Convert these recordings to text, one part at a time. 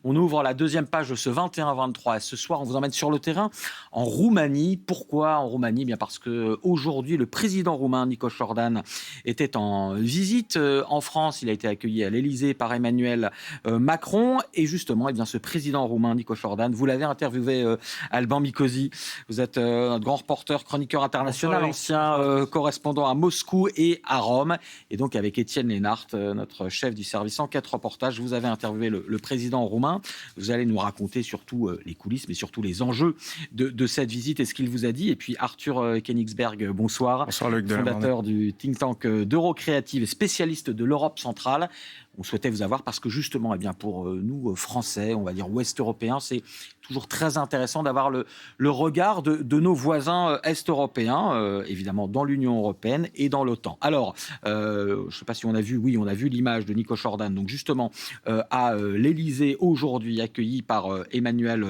On ouvre la deuxième page de ce 21-23. Ce soir, on vous emmène sur le terrain en Roumanie. Pourquoi en Roumanie ? Bien parce qu'aujourd'hui, le président roumain, Nico Jordan, était en visite en France. Il a été accueilli à l'Élysée par Emmanuel Macron. Et justement, ce président roumain, Nico Jordan, vous l'avez interviewé, Alban Mikosi. Vous êtes notre grand reporter, chroniqueur international, ancien correspondant à Moscou et à Rome. Et donc, avec Étienne Lénart, notre chef du service enquête reportage, vous avez interviewé le président roumain. Vous allez nous raconter surtout les coulisses, mais surtout les enjeux de cette visite et ce qu'il vous a dit. Et puis, Arthur Königsberg, bonsoir. Bonsoir, Luc. Fondateur du think tank d'Eurocréative et spécialiste de l'Europe centrale. On souhaitait vous avoir parce que justement, pour nous, Français, on va dire Ouest-Européens, c'est toujours très intéressant d'avoir le regard de nos voisins est-européens, évidemment dans l'Union européenne et dans l'OTAN. Alors, je ne sais pas si on a vu l'image de Nico Jordan, donc justement à l'Élysée aujourd'hui, accueilli par Emmanuel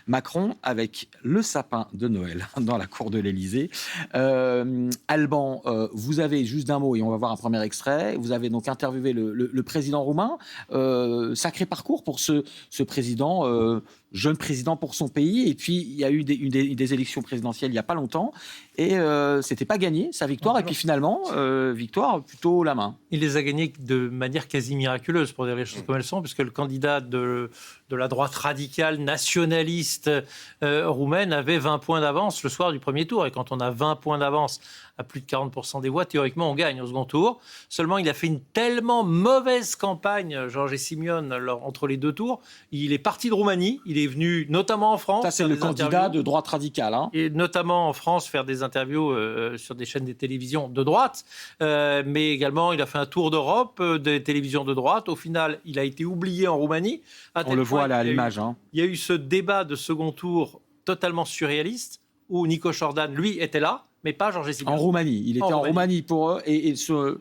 Macron avec le sapin de Noël dans la cour de l'Élysée. Alban, vous avez, juste d'un mot, et on va voir un premier extrait, vous avez donc interviewé le président roumain. Sacré parcours pour ce président, jeune président pour son pays. Et puis, il y a eu des élections présidentielles il n'y a pas longtemps. Et c'était pas gagné, sa victoire. Et puis finalement, victoire plutôt la main. Il les a gagnés de manière quasi miraculeuse, pour dire les choses comme elles sont, puisque le candidat de la droite radicale nationaliste roumaine avait 20 points d'avance le soir du premier tour. Et quand on a 20 points d'avance à plus de 40% des voix, théoriquement, on gagne au second tour. Seulement, il a fait une tellement mauvaise campagne, Georges Simeone, entre les deux tours. Il est parti de Roumanie. Il est venu notamment en France. Ça, c'est le candidat de droite radicale. Et notamment en France, faire des interviews sur des chaînes de télévision de droite. Mais également, il a fait un tour d'Europe des télévisions de droite. Au final, il a été oublié en Roumanie. On le voit là à l'image. Il y a eu ce débat de second tour totalement surréaliste où Nico Jordan, lui, était là, mais pas Georges Simeone. En Roumanie. Il était en Roumanie pour eux et son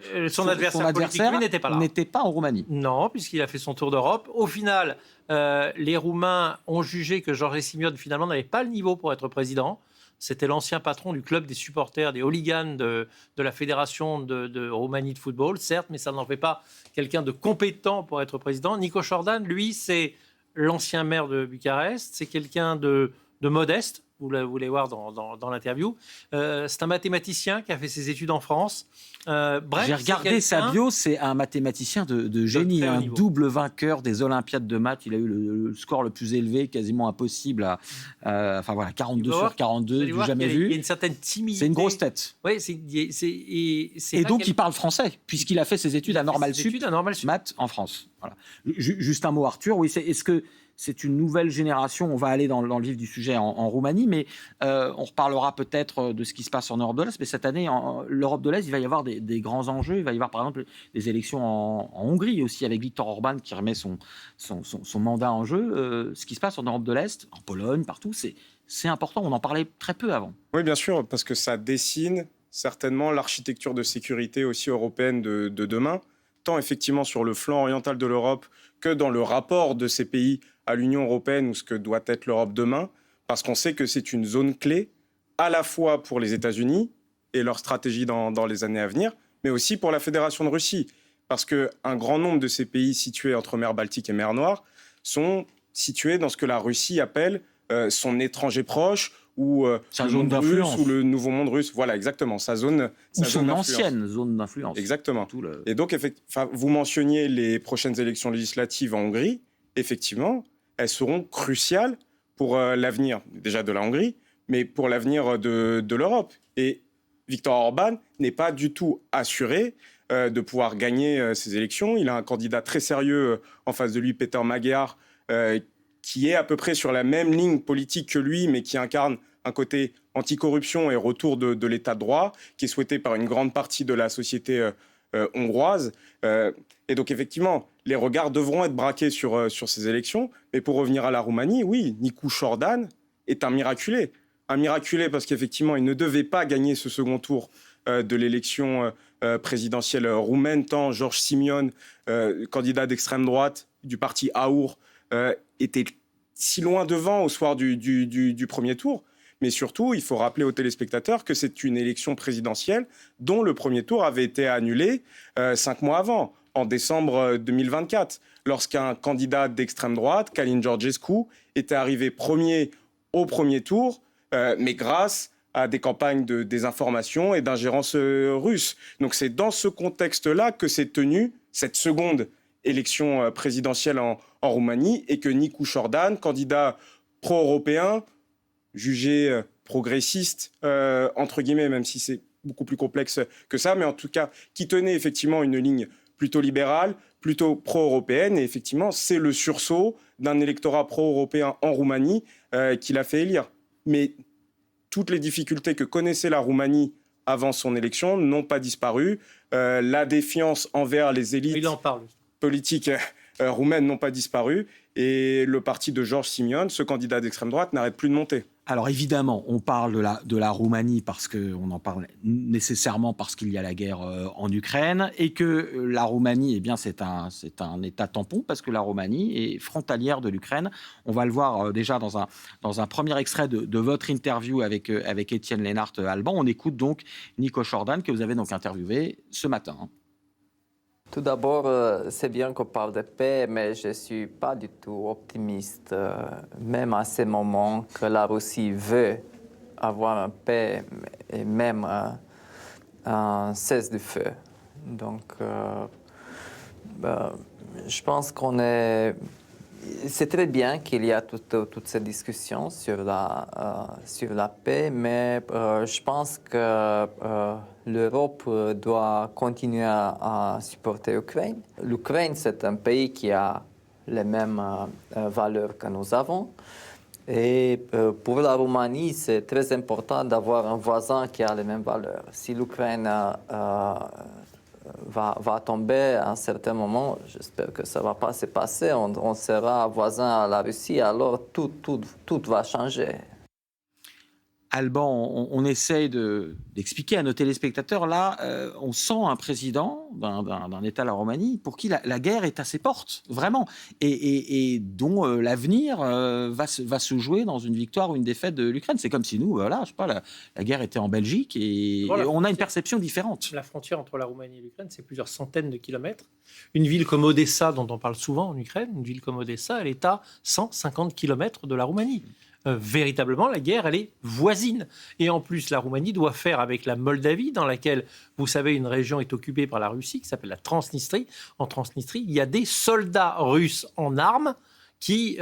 adversaire politique, lui, n'était pas là. N'était pas en Roumanie. Non, puisqu'il a fait son tour d'Europe. Au final, les Roumains ont jugé que Georges Simeone, finalement, n'avait pas le niveau pour être président. C'était l'ancien patron du club des supporters, des hooligans de la Fédération de Roumanie de football, certes, mais ça n'en fait pas quelqu'un de compétent pour être président. Nico Jordan, lui, c'est l'ancien maire de Bucarest, c'est quelqu'un de modeste. Vous voulez voir dans l'interview. C'est un mathématicien qui a fait ses études en France. Bref, j'ai regardé sa bio, c'est un mathématicien de génie, un double vainqueur des Olympiades de maths. Il a eu le score le plus élevé, quasiment impossible, 42 sur 42, du jamais vu. Il y a une certaine timidité. C'est une grosse tête. Oui, et donc, il parle français, puisqu'il a fait ses études à Normal Sup, maths en France. Voilà. Juste un mot, Arthur. Oui, est-ce que c'est une nouvelle génération? On va aller dans le vif du sujet en Roumanie, mais on reparlera peut-être de ce qui se passe en Europe de l'Est. Mais cette année, l'Europe de l'Est, il va y avoir des grands enjeux. Il va y avoir, par exemple, des élections en Hongrie aussi, avec Viktor Orban qui remet son mandat en jeu. Ce qui se passe en Europe de l'Est, en Pologne, partout, c'est important. On en parlait très peu avant. Oui, bien sûr, parce que ça dessine certainement l'architecture de sécurité aussi européenne de demain, tant effectivement sur le flanc oriental de l'Europe que dans le rapport de ces pays à l'Union européenne ou ce que doit être l'Europe demain, parce qu'on sait que c'est une zone clé à la fois pour les États-Unis et leur stratégie dans les années à venir, mais aussi pour la Fédération de Russie, parce qu'un grand nombre de ces pays situés entre mer Baltique et mer Noire sont situés dans ce que la Russie appelle son étranger proche, ou sa zone d'influence, ou le nouveau monde russe. Voilà, exactement, sa zone ancienne zone d'influence. Exactement. Et donc, vous mentionniez les prochaines élections législatives en Hongrie. Effectivement, elles seront cruciales pour l'avenir, déjà de la Hongrie, mais pour l'avenir de l'Europe. Et Viktor Orban n'est pas du tout assuré de pouvoir gagner ces élections. Il a un candidat très sérieux en face de lui, Péter Magyar, qui est à peu près sur la même ligne politique que lui, mais qui incarne un côté anticorruption et retour de l'état de droit, qui est souhaité par une grande partie de la société hongroise. Et donc, effectivement, les regards devront être braqués sur ces élections. Mais pour revenir à la Roumanie, oui, Nicu Jordan est un miraculé. Un miraculé parce qu'effectivement, il ne devait pas gagner ce second tour de l'élection présidentielle roumaine, tant Georges Simeone, candidat d'extrême droite du parti AUR, était si loin devant au soir du premier tour. Mais surtout, il faut rappeler aux téléspectateurs que c'est une élection présidentielle dont le premier tour avait été annulé 5 mois avant, en décembre 2024. lorsqu'un candidat d'extrême droite, Calin Georgescu, était arrivé premier au premier tour, mais grâce à des campagnes de désinformation et d'ingérence russe. Donc c'est dans ce contexte-là que s'est tenue cette seconde élection présidentielle en Roumanie et que Nicu Jordan, candidat pro-européen, jugé progressiste, entre guillemets, même si c'est beaucoup plus complexe que ça, mais en tout cas, qui tenait effectivement une ligne plutôt libérale, plutôt pro-européenne, et effectivement, c'est le sursaut d'un électorat pro-européen en Roumanie qui l'a fait élire. Mais toutes les difficultés que connaissait la Roumanie avant son élection n'ont pas disparu. La défiance envers les élites politiques roumaines n'ont pas disparu. Et le parti de George Simion, ce candidat d'extrême droite, n'arrête plus de monter. Alors évidemment, on parle de la Roumanie parce qu'on en parle nécessairement parce qu'il y a la guerre en Ukraine et que la Roumanie, eh bien, c'est un État tampon parce que la Roumanie est frontalière de l'Ukraine. On va le voir déjà dans un premier extrait de votre interview avec Étienne Lénart-Alban. On écoute donc Nicu Jordan que vous avez donc interviewé ce matin. Tout d'abord, c'est bien qu'on parle de paix, mais je ne suis pas du tout optimiste, même à ce moment que la Russie veut avoir une paix et même un cesse du feu. Donc, je pense qu'on est... C'est très bien qu'il y a toute cette discussion sur la paix, mais je pense que l'Europe doit continuer à supporter l'Ukraine. L'Ukraine, c'est un pays qui a les mêmes valeurs que nous avons. Et pour la Roumanie, c'est très important d'avoir un voisin qui a les mêmes valeurs. Si l'Ukraine va tomber à un certain moment, j'espère que ça ne va pas se passer, on sera voisin à la Russie, alors tout va changer. Alban, on essaye d'expliquer à nos téléspectateurs, là, on sent un président d'un État, la Roumanie, pour qui la guerre est à ses portes, vraiment, et dont l'avenir va se jouer dans une victoire ou une défaite de l'Ukraine. C'est comme si nous, voilà, je sais pas, la guerre était en Belgique et on a une perception différente. La frontière entre la Roumanie et l'Ukraine, c'est plusieurs centaines de kilomètres. Une ville comme Odessa, dont on parle souvent en Ukraine, une ville comme Odessa, elle est à 150 kilomètres de la Roumanie. Véritablement, la guerre, elle est voisine. Et en plus, la Roumanie doit faire avec la Moldavie, dans laquelle, vous savez, une région est occupée par la Russie, qui s'appelle la Transnistrie. En Transnistrie, il y a des soldats russes en armes qui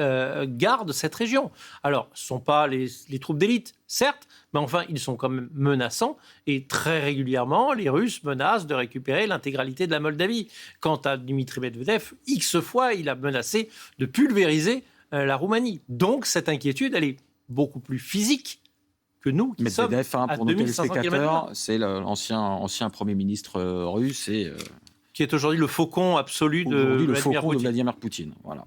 gardent cette région. Alors, ce ne sont pas les troupes d'élite, certes, mais enfin, ils sont quand même menaçants. Et très régulièrement, les Russes menacent de récupérer l'intégralité de la Moldavie. Quant à Dmitri Medvedev, X fois, il a menacé de pulvériser la Roumanie. Donc, cette inquiétude, elle est beaucoup plus physique que nous qui sommes à pour nos 2500 téléspectateurs, c'est l'ancien Premier ministre russe et qui est aujourd'hui le faucon absolu de Vladimir Poutine. Voilà.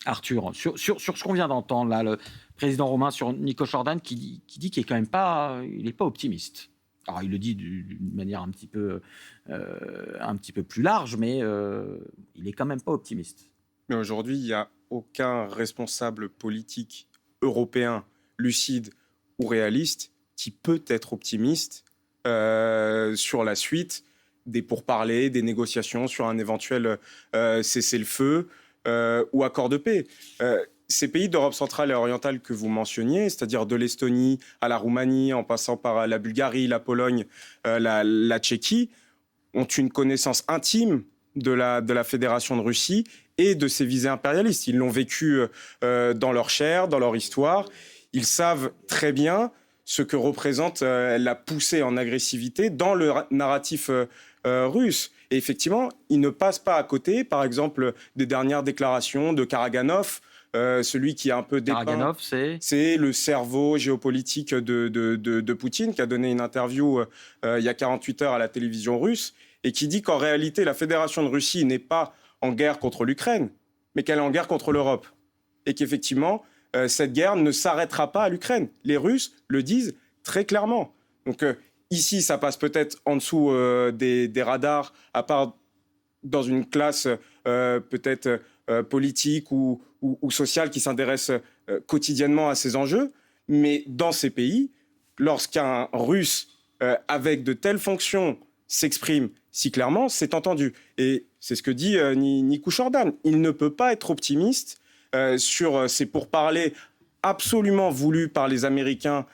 Arthur, sur ce qu'on vient d'entendre, là, le président roumain sur Nicu Jordan qui dit qu'il est quand même pas, il n'est pas optimiste. Alors, il le dit d'une manière un petit peu plus large, mais il n'est quand même pas optimiste. Mais aujourd'hui, il n'y a aucun responsable politique européen lucide ou réaliste qui peut être optimiste sur la suite des pourparlers, des négociations sur un éventuel cessez-le-feu ou accord de paix. Ces pays d'Europe centrale et orientale que vous mentionniez, c'est-à-dire de l'Estonie à la Roumanie, en passant par la Bulgarie, la Pologne, la Tchéquie, ont une connaissance intime de la Fédération de Russie et de ses visées impérialistes. Ils l'ont vécu dans leur chair, dans leur histoire. Ils savent très bien ce que représente la poussée en agressivité dans le narratif russe. Et effectivement, ils ne passent pas à côté, par exemple, des dernières déclarations de Karaganov, celui qui a un peu dépeint... Karaganov, c'est le cerveau géopolitique de Poutine, qui a donné une interview il y a 48 heures à la télévision russe, et qui dit qu'en réalité, la Fédération de Russie n'est pas en guerre contre l'Ukraine, mais qu'elle est en guerre contre l'Europe. Et qu'effectivement, cette guerre ne s'arrêtera pas à l'Ukraine. Les Russes le disent très clairement. Donc ici, ça passe peut-être en dessous des radars, à part dans une classe peut-être politique ou sociale qui s'intéresse quotidiennement à ces enjeux. Mais dans ces pays, lorsqu'un Russe avec de telles fonctions s'exprime si clairement, c'est entendu. Et C'est ce que dit Nico Jordan. Il ne peut pas être optimiste sur ces pourparlers absolument voulus par les Américains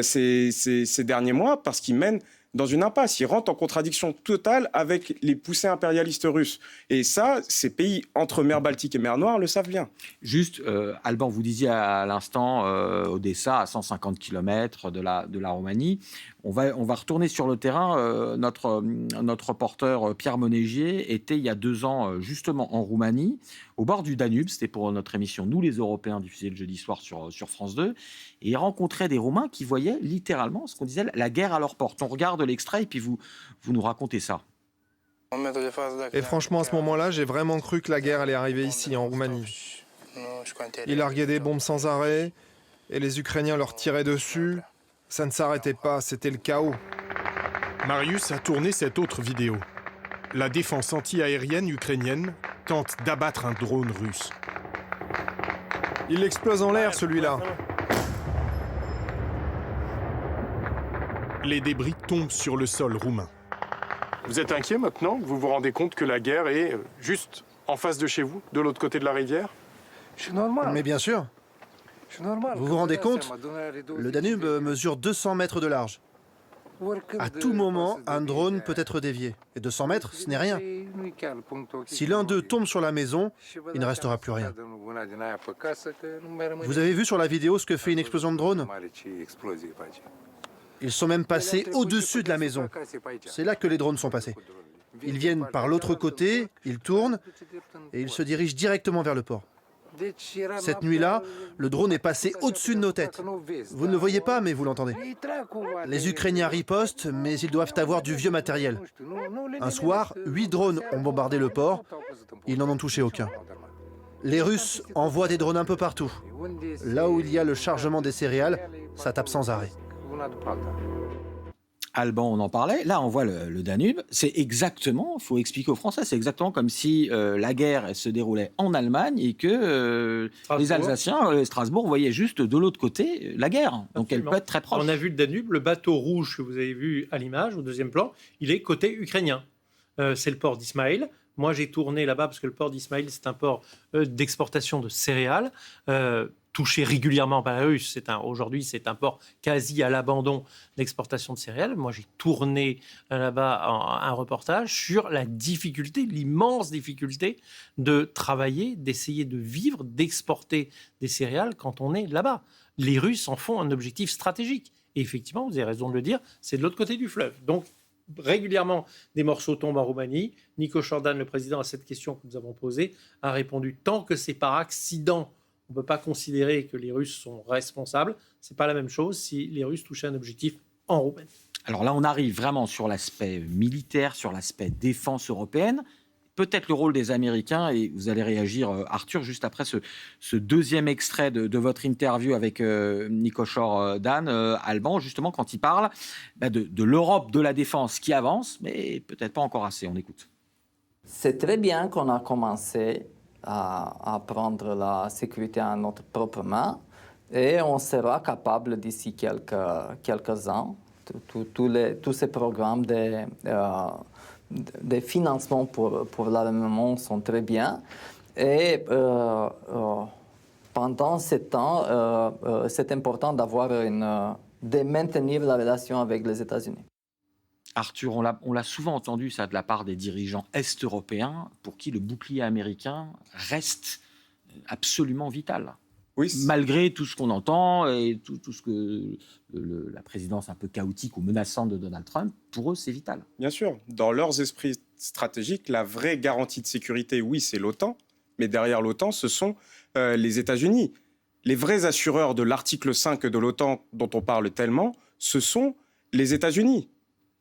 ces derniers mois, parce qu'ils mènent dans une impasse. Ils rentrent en contradiction totale avec les poussées impérialistes russes. Et ça, ces pays entre mer Baltique et mer Noire le savent bien. Juste, Alban, vous disiez à l'instant Odessa, à 150 km de la Roumanie. On va retourner sur le terrain. Notre reporter Pierre Monégier était il y a 2 ans justement en Roumanie, au bord du Danube. C'était pour notre émission Nous les Européens, diffusée le jeudi soir sur France 2. Et il rencontrait des Roumains qui voyaient littéralement ce qu'on disait la guerre à leur porte. On regarde l'extrait et puis vous nous racontez ça. Et franchement, à ce moment-là, j'ai vraiment cru que la guerre allait arriver ici, en Roumanie. Ils larguaient des bombes sans arrêt, et les Ukrainiens leur tiraient dessus. Ça ne s'arrêtait pas, c'était le chaos. Marius a tourné cette autre vidéo. La défense anti-aérienne ukrainienne tente d'abattre un drone russe. Il explose en l'air, celui-là. Les débris tombent sur le sol roumain. Vous êtes inquiet maintenant? Vous vous rendez compte que la guerre est juste en face de chez vous, de l'autre côté de la rivière? Mais bien sûr. Vous vous rendez compte? Le Danube mesure 200 mètres de large. À tout moment, un drone peut être dévié. Et 200 mètres, ce n'est rien. Si l'un d'eux tombe sur la maison, il ne restera plus rien. Vous avez vu sur la vidéo ce que fait une explosion de drone? Ils sont même passés au-dessus de la maison. C'est là que les drones sont passés. Ils viennent par l'autre côté, ils tournent et ils se dirigent directement vers le port. Cette nuit-là, le drone est passé au-dessus de nos têtes. Vous ne le voyez pas, mais vous l'entendez. Les Ukrainiens ripostent, mais ils doivent avoir du vieux matériel. Un soir, 8 drones ont bombardé le port. Ils n'en ont touché aucun. Les Russes envoient des drones un peu partout. Là où il y a le chargement des céréales, ça tape sans arrêt. Alban, on en parlait. Là, on voit le Danube. C'est exactement, il faut expliquer aux Français, c'est exactement comme si la guerre elle, se déroulait en Allemagne et que les Alsaciens, Strasbourg, voyaient juste de l'autre côté la guerre. Donc Absolument. elle peut être très proche. On a vu le Danube, le bateau rouge que vous avez vu à l'image, au deuxième plan, il est côté ukrainien. C'est le port d'Ismaïl. Moi, j'ai tourné là-bas parce que le port d'Ismaïl, c'est un port d'exportation de céréales. Touché régulièrement par les Russes. Aujourd'hui, c'est un port quasi à l'abandon d'exportation de céréales. Moi, j'ai tourné là-bas un reportage sur la difficulté, l'immense difficulté de travailler, d'essayer de vivre, d'exporter des céréales quand on est là-bas. Les Russes en font un objectif stratégique. Et effectivement, vous avez raison de le dire, c'est de l'autre côté du fleuve. Donc, régulièrement, des morceaux tombent en Roumanie. Nico Jordan, le président, à cette question que nous avons posée, a répondu « Tant que c'est par accident, on ne peut pas considérer que les Russes sont responsables. Ce n'est pas la même chose si les Russes touchaient un objectif en Roumanie. » Alors là, on arrive vraiment sur l'aspect militaire, sur l'aspect défense européenne. Peut-être le rôle des Américains, et vous allez réagir, Arthur, juste après ce deuxième extrait de votre interview avec Nico Jordan, Alban, justement, quand il parle de l'Europe de la défense qui avance, mais peut-être pas encore assez. On écoute. C'est très bien qu'on a commencé à prendre la sécurité en notre propre main et on sera capable d'ici quelques ans, tous ces programmes de financement pour l'armement sont très bien. Et pendant ce temps, c'est important de maintenir la relation avec les États-Unis. Arthur, on l'a souvent entendu ça de la part des dirigeants est-européens pour qui le bouclier américain reste absolument vital. Oui, malgré tout ce qu'on entend et tout ce que la présidence un peu chaotique ou menaçante de Donald Trump, pour eux, c'est vital. Bien sûr. Dans leurs esprits stratégiques, la vraie garantie de sécurité, oui, c'est l'OTAN. Mais derrière l'OTAN, ce sont les États-Unis. Les vrais assureurs de l'article 5 de l'OTAN dont on parle tellement, ce sont les États-Unis.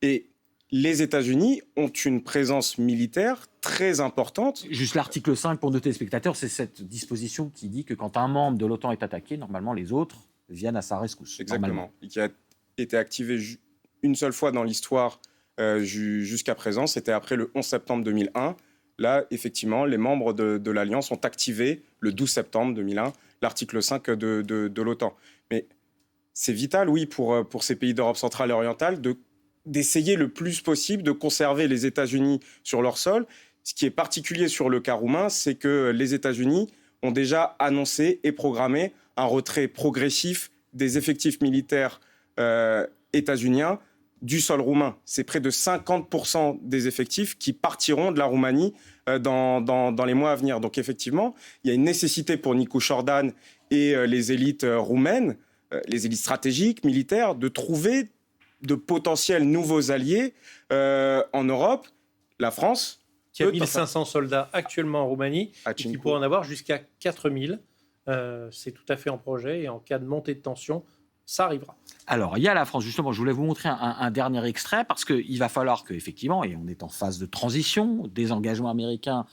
Et les États-Unis ont une présence militaire très importante. Juste l'article 5 pour nos téléspectateurs, c'est cette disposition qui dit que quand un membre de l'OTAN est attaqué, normalement les autres viennent à sa rescousse. Exactement. Et qui a été activé une seule fois dans l'histoire jusqu'à présent, c'était après le 11 septembre 2001. Là, effectivement, les membres de l'Alliance ont activé le 12 septembre 2001 l'article 5 de l'OTAN. Mais c'est vital, oui, pour ces pays d'Europe centrale et orientale d'essayer le plus possible de conserver les États-Unis sur leur sol. Ce qui est particulier sur le cas roumain, c'est que les États-Unis ont déjà annoncé et programmé un retrait progressif des effectifs militaires états-uniens du sol roumain. C'est près de 50% des effectifs qui partiront de la Roumanie dans les mois à venir. Donc effectivement, il y a une nécessité pour Nicu Jordan et les élites roumaines, les élites stratégiques, militaires, de trouver de potentiels nouveaux alliés en Europe. La France, qui a 1500 soldats actuellement en Roumanie, et qui pourrait en avoir jusqu'à 4000. C'est tout à fait en projet, et en cas de montée de tension, ça arrivera. Alors, il y a la France, justement, je voulais vous montrer un dernier extrait, parce qu'il va falloir qu'effectivement, et on est en phase de transition, des engagements américains,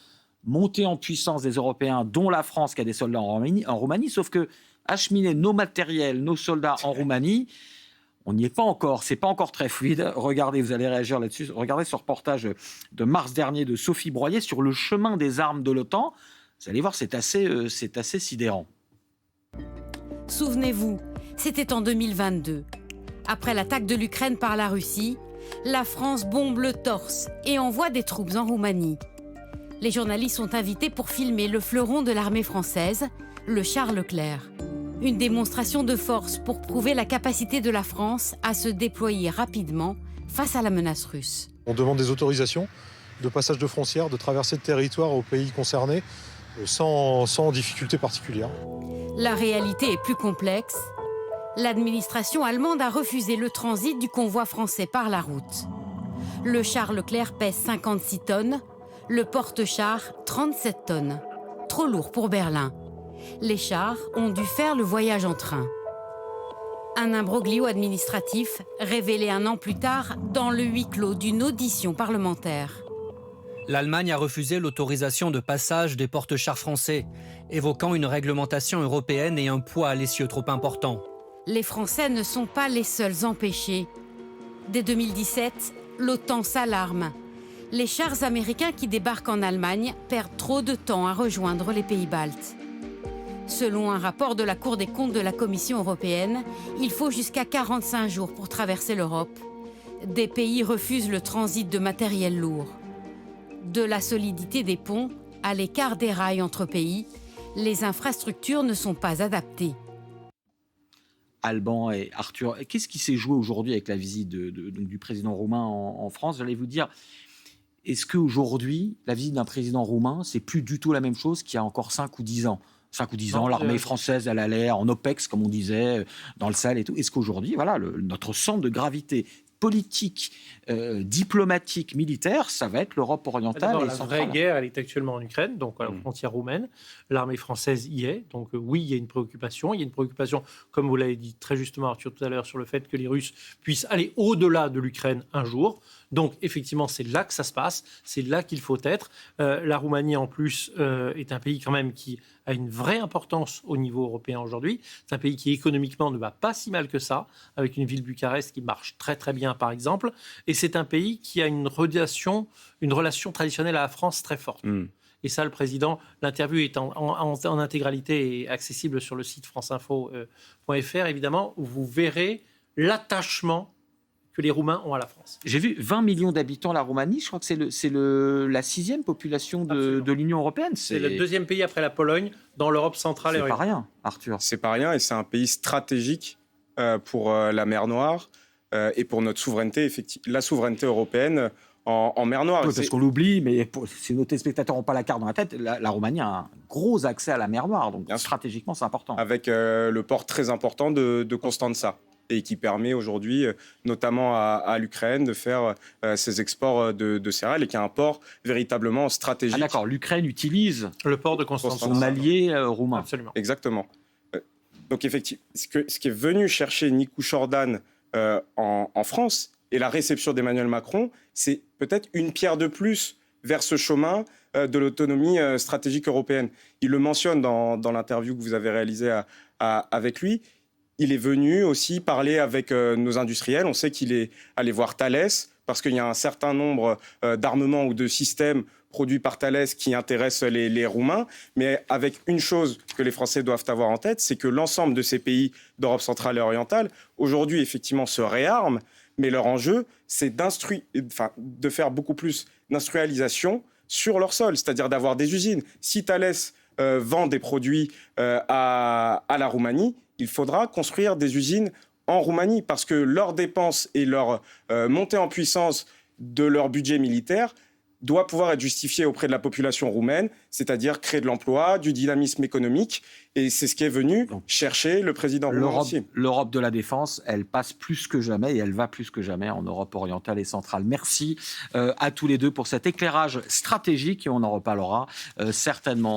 montée en puissance des Européens, dont la France qui a des soldats en Roumanie, sauf que acheminer nos matériels, nos soldats en Roumanie, on n'y est pas encore, c'est pas encore très fluide. Regardez, vous allez réagir là-dessus. Regardez ce reportage de mars dernier de Sophie Broyer sur le chemin des armes de l'OTAN. Vous allez voir, c'est assez sidérant. Souvenez-vous, c'était en 2022. Après l'attaque de l'Ukraine par la Russie, la France bombe le torse et envoie des troupes en Roumanie. Les journalistes sont invités pour filmer le fleuron de l'armée française, le char Leclerc. Une démonstration de force pour prouver la capacité de la France à se déployer rapidement face à la menace russe. On demande des autorisations de passage de frontières, de traversée de territoire aux pays concernés sans difficulté particulière. La réalité est plus complexe. L'administration allemande a refusé le transit du convoi français par la route. Le char Leclerc pèse 56 tonnes, le porte-char 37 tonnes. Trop lourd pour Berlin. Les chars ont dû faire le voyage en train. Un imbroglio administratif révélé un an plus tard dans le huis clos d'une audition parlementaire. L'Allemagne a refusé l'autorisation de passage des porte-chars français, évoquant une réglementation européenne et un poids à l'essieu trop important. Les Français ne sont pas les seuls empêchés. Dès 2017, l'OTAN s'alarme. Les chars américains qui débarquent en Allemagne perdent trop de temps à rejoindre les pays baltes. Selon un rapport de la Cour des comptes de la Commission européenne, il faut jusqu'à 45 jours pour traverser l'Europe. Des pays refusent le transit de matériel lourd. De la solidité des ponts à l'écart des rails entre pays, les infrastructures ne sont pas adaptées. Alban et Arthur, qu'est-ce qui s'est joué aujourd'hui avec la visite du président roumain en France? J'allais vous dire, est-ce qu'aujourd'hui, la visite d'un président roumain, c'est plus du tout la même chose qu'il y a encore 5 ou 10 ans? 5 ou 10 ans, l'armée française, elle allait en OPEX, comme on disait, dans le Sahel et tout. Est-ce qu'aujourd'hui, voilà, notre centre de gravité politique, diplomatique, militaire, ça va être l'Europe orientale et la centrale. vraie guerre, elle est actuellement en Ukraine, donc à la frontière roumaine. L'armée française y est, donc oui, il y a une préoccupation. Il y a une préoccupation, comme vous l'avez dit très justement, Arthur, tout à l'heure, sur le fait que les Russes puissent aller au-delà de l'Ukraine un jour. Donc, effectivement, c'est là que ça se passe, c'est là qu'il faut être. La Roumanie, en plus, est un pays quand même qui a une vraie importance au niveau européen aujourd'hui. C'est un pays qui, économiquement, ne va pas si mal que ça, avec une ville Bucarest qui marche très, très bien, par exemple. Et c'est un pays qui a une relation traditionnelle à la France très forte. Et ça, le président, l'interview est en intégralité et accessible sur le site franceinfo.fr, évidemment, où vous verrez l'attachement que les Roumains ont à la France. J'ai vu 20 millions d'habitants la Roumanie, je crois que c'est la 6e population de l'Union européenne. C'est le 2e pays après la Pologne dans l'Europe centrale et orientale. C'est pas rien, Arthur. C'est pas rien, et c'est un pays stratégique pour la mer Noire et pour notre souveraineté, la souveraineté européenne en mer Noire. Oui, parce qu'on l'oublie, mais si nos téléspectateurs n'ont pas la carte dans la tête, la Roumanie a un gros accès à la mer Noire, donc stratégiquement c'est important. Avec le port très important de Constanța, et qui permet aujourd'hui, notamment à l'Ukraine, de faire ses exports de céréales, et qui est un port véritablement stratégique. Ah d'accord, l'Ukraine utilise le port de Constanța, son allié roumain. Absolument. Exactement. Donc effectivement, ce qui est venu chercher Nicu Jordan en France, et la réception d'Emmanuel Macron, c'est peut-être une pierre de plus vers ce chemin de l'autonomie stratégique européenne. Il le mentionne dans l'interview que vous avez réalisée avec lui. Il est venu aussi parler avec nos industriels. On sait qu'il est allé voir Thales, parce qu'il y a un certain nombre d'armements ou de systèmes produits par Thales qui intéressent les Roumains. Mais avec une chose que les Français doivent avoir en tête, c'est que l'ensemble de ces pays d'Europe centrale et orientale, aujourd'hui, effectivement, se réarment. Mais leur enjeu, c'est de faire beaucoup plus d'industrialisation, sur leur sol, c'est-à-dire d'avoir des usines. Si Thales vend des produits à la Roumanie, il faudra construire des usines en Roumanie parce que leurs dépenses et leur montée en puissance de leur budget militaire doit pouvoir être justifiée auprès de la population roumaine, c'est-à-dire créer de l'emploi, du dynamisme économique. Et c'est ce qui est venu chercher le président roumain aussi. L'Europe de la défense, elle passe plus que jamais et elle va plus que jamais en Europe orientale et centrale. Merci à tous les deux pour cet éclairage stratégique et on en reparlera certainement.